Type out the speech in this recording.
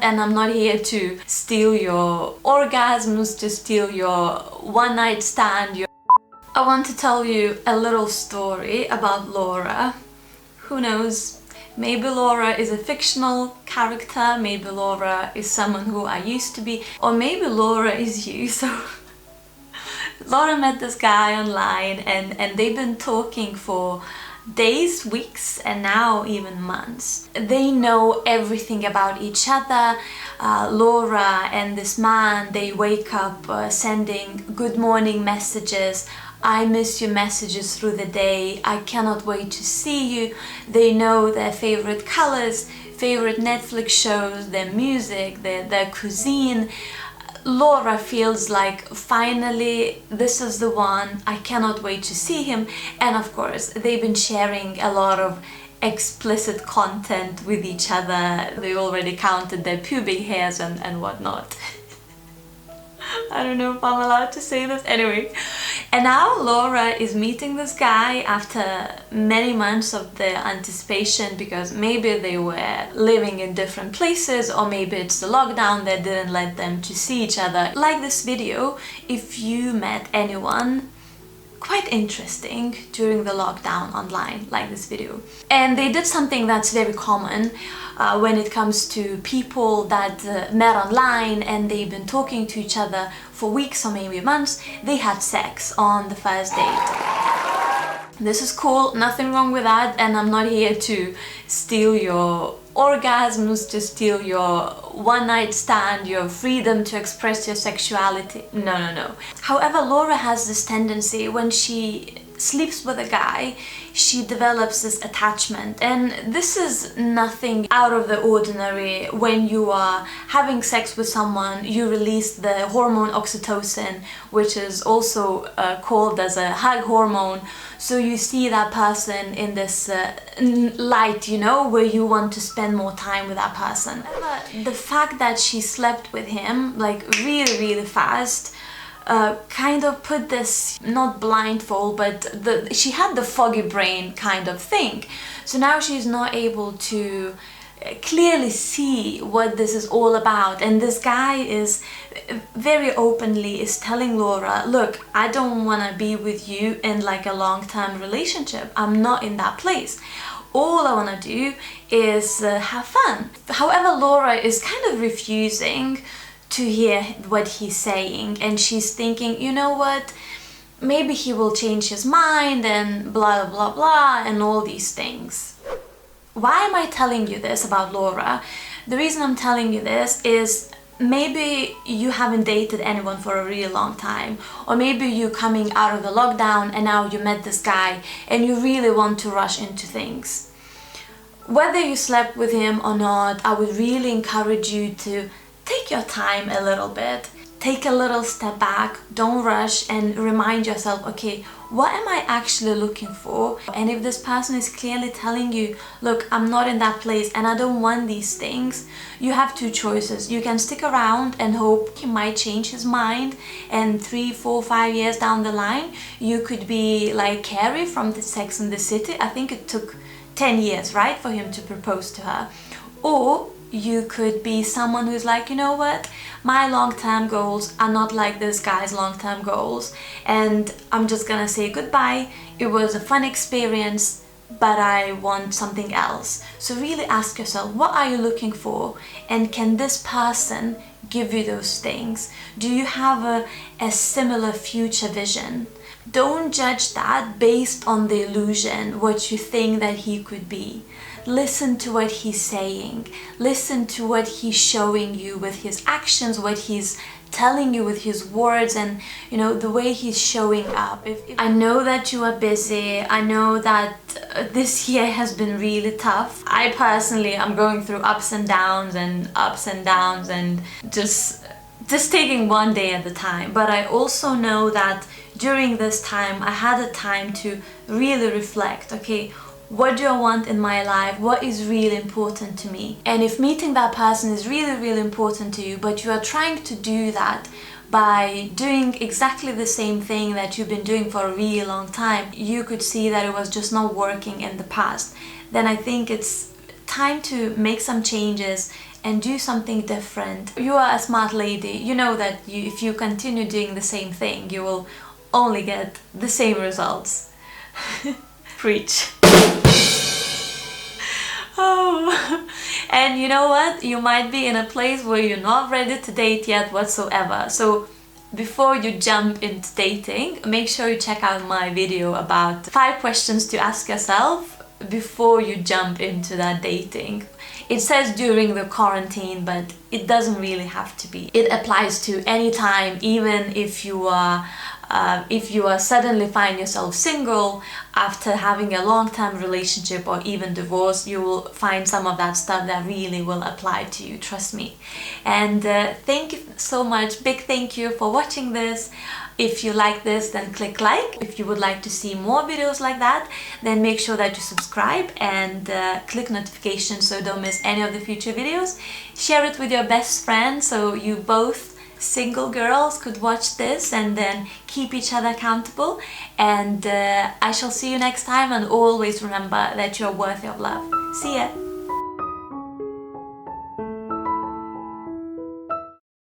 And I'm not here to steal your orgasms, to steal your one-night stand. I want to tell you a little story about Laura. Who knows? Maybe Laura is a fictional character, maybe Laura is someone who I used to be, or maybe Laura is you. So Laura met this guy online and they've been talking for days, weeks, and now even months. They know everything about each other. Laura and this man, they wake up sending good morning messages. I miss you messages through the day. I cannot wait to see you. They know their favorite colors, favorite Netflix shows, their music, their cuisine. Laura feels like finally this is the one, I cannot wait to see him. And of course they've been sharing a lot of explicit content with each other. They already counted their pubic hairs and whatnot. I don't know if I'm allowed to say this. Anyway, and now Laura is meeting this guy after many months of the anticipation, because maybe they were living in different places, or maybe it's the lockdown that didn't let them to see each other. Like this video, if you met anyone quite interesting during the lockdown online, like this video. And they did something that's very common when it comes to people that met online and they've been talking to each other for weeks or maybe months. They had sex on the first date. This is cool, nothing wrong with that, and I'm not here to steal your orgasms, to steal your one-night stand, your freedom to express your sexuality. No. However, Laura has this tendency, when she sleeps with a guy, she develops this attachment, and this is nothing out of the ordinary. When you are having sex with someone, you release the hormone oxytocin, which is also called as a hug hormone. So you see that person in this light, you know, where you want to spend more time with that person. The fact that she slept with him like really fast kind of put this, not blindfold, but she had the foggy brain kind of thing. So now she's not able to clearly see what this is all about. And this guy is very openly is telling Laura, look, I don't want to be with you in like a long-term relationship. I'm not in that place. All I want to do is have fun. However, Laura is kind of refusing to hear what he's saying, and she's thinking, you know what, maybe he will change his mind and blah blah blah and all these things. Why am I telling you this about Laura? The reason I'm telling you this is maybe you haven't dated anyone for a really long time, or maybe you're coming out of the lockdown and now you met this guy and you really want to rush into things. Whether you slept with him or not, I would really encourage you to take your time a little bit, take a little step back, don't rush, and remind yourself, okay, what am I actually looking for? And if this person is clearly telling you, look, I'm not in that place and I don't want these things, you have two choices. You can stick around and hope he might change his mind, and 3, 4, 5 years down the line, you could be like Carrie from the Sex and the City. I think it took 10 years, right, for him to propose to her. Or you could be someone who's like, you know what, my long-term goals are not like this guy's long-term goals, and I'm just gonna say goodbye. It was a fun experience, but I want something else. So really ask yourself, what are you looking for, and can this person give you those things? Do you have a similar future vision? Don't judge that based on the illusion, what you think that he could be. Listen to what he's saying. Listen to what he's showing you with his actions, what he's telling you with his words, and you know, the way he's showing up. I know that you are busy. I know that this year has been really tough. I personally am going through ups and downs and just taking one day at a time. But I also know that during this time I had a time to really reflect, okay, what do I want in my life? What is really important to me? And if meeting that person is really important to you, but you are trying to do that by doing exactly the same thing that you've been doing for a really long time, you could see that it was just not working in the past, then I think it's time to make some changes and do something different. You are a smart lady. You know that if you continue doing the same thing, you will only get the same results. Preach. Oh. And you know what? You might be in a place where you're not ready to date yet whatsoever. So before you jump into dating, make sure you check out my video about 5 questions to ask yourself before you jump into that dating. It says during the quarantine, but it doesn't really have to be. It applies to any time, even if you are suddenly find yourself single after having a long-term relationship or even divorce, you will find some of that stuff that really will apply to you, trust me. And thank you so much, big thank you for watching this. If you like this, then click like. If you would like to see more videos like that, then make sure that you subscribe and click notifications so don't miss any of the future videos. Share it with your best friend so you both single girls could watch this and then keep each other accountable. And I shall see you next time, and always remember that you're worthy of love. See ya!